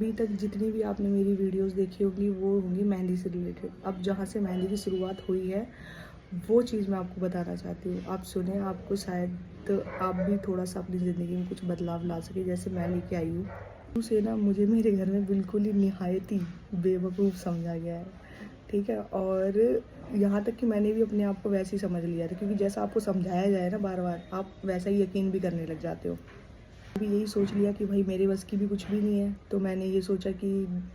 अभी तक जितनी भी आपने मेरी वीडियोस देखी होगी वो होंगी मेहंदी से रिलेटेड। अब जहाँ से मेहंदी की शुरुआत हुई है वो चीज़ मैं आपको बताना चाहती हूँ। आप सुने, आपको शायद आप भी थोड़ा सा अपनी ज़िंदगी में कुछ बदलाव ला सके जैसे मैं लेके आई हूँ। उसे ना मुझे मेरे घर में बिल्कुल ही निहायत ही बेवकूफ़ समझा गया है, ठीक है। और यहाँ तक कि मैंने भी अपने आप को वैसे ही समझ लिया था, क्योंकि जैसा आपको समझाया जाए ना बार बार, आप वैसा ही यकीन भी करने लग जाते हो। भी यही सोच लिया कि भाई मेरे बस की भी कुछ भी नहीं है, तो मैंने ये सोचा कि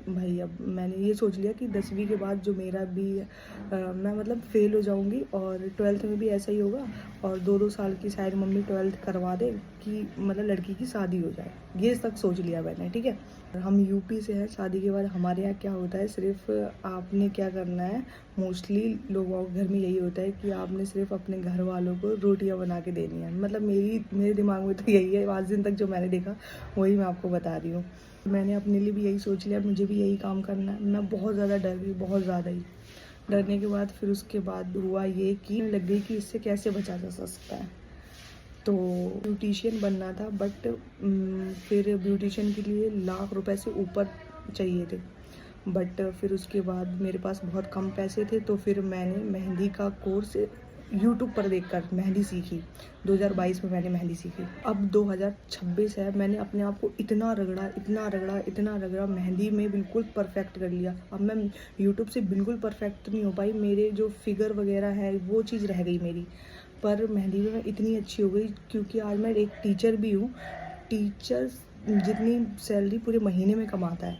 भाई अब मैंने ये सोच लिया कि 10वीं के बाद जो मेरा भी मैं मतलब फ़ेल हो जाऊंगी और 12th में भी ऐसा ही होगा, और 2-2 साल की शायद मम्मी 12th करवा दे कि मतलब लड़की की शादी हो जाए, ये तक सोच लिया मैंने, ठीक है। हम यूपी से हैं, शादी के बाद हमारे यहाँ क्या होता है, सिर्फ आपने क्या करना है, मोस्टली लोगों के घर में यही होता है कि आपने सिर्फ अपने घर वालों को रोटियां बना के देनी है। मतलब मेरे दिमाग में तो यही है, आज दिन तक जो मैंने देखा वही मैं आपको बता रही हूँ। मैंने अपने लिए भी यही सोच लिया, मुझे भी यही काम करना है। मैं बहुत ज़्यादा डर गई, बहुत ज़्यादा ही डरने के बाद फिर उसके बाद हुआ ये कि लग गई कि इससे कैसे बचा जा सकता है। तो ब्यूटिशियन बनना था, बट फिर ब्यूटिशियन के लिए लाख रुपए से ऊपर चाहिए थे। बट फिर उसके बाद मेरे पास बहुत कम पैसे थे, तो फिर मैंने मेहंदी का कोर्स यूट्यूब पर देखकर मेहंदी सीखी। 2022 में मैंने मेहंदी सीखी। अब 2026 है, मैंने अपने आप को इतना रगड़ा, इतना रगड़ा, इतना रगड़ा, मेहंदी में बिल्कुल परफेक्ट कर लिया। अब मैं यूट्यूब से बिल्कुल परफेक्ट नहीं हो पाई, मेरे जो फिगर वगैरह है वो चीज़ रह गई मेरी, पर मेहंदी में मैं इतनी अच्छी हो गई क्योंकि आज मैं एक टीचर भी हूँ। टीचर जितनी सैलरी पूरे महीने में कमाता है,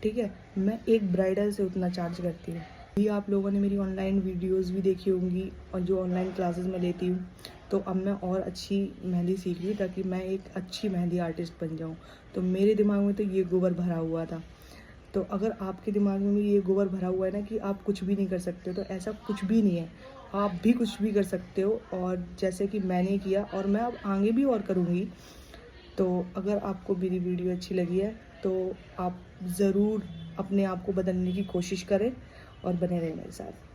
ठीक है, मैं एक ब्राइडल से उतना चार्ज करती हूँ। भी आप लोगों ने मेरी ऑनलाइन वीडियोस भी देखी होंगी और जो ऑनलाइन क्लासेस मैं लेती हूँ, तो अब मैं और अच्छी मेहंदी सीख रही हूँ ताकि मैं एक अच्छी मेहंदी आर्टिस्ट बन जाऊँ। तो मेरे दिमाग में तो ये गोबर भरा हुआ था। तो अगर आपके दिमाग में भी ये गोबर भरा हुआ है ना कि आप कुछ भी नहीं कर सकते, तो ऐसा कुछ भी नहीं है। आप भी कुछ भी कर सकते हो, और जैसे कि मैंने किया और मैं अब आगे भी और करूँगी। तो अगर आपको मेरी वीडियो अच्छी लगी है तो आप ज़रूर अपने आप को बदलने की कोशिश करें और बने रहें मेरे साथ।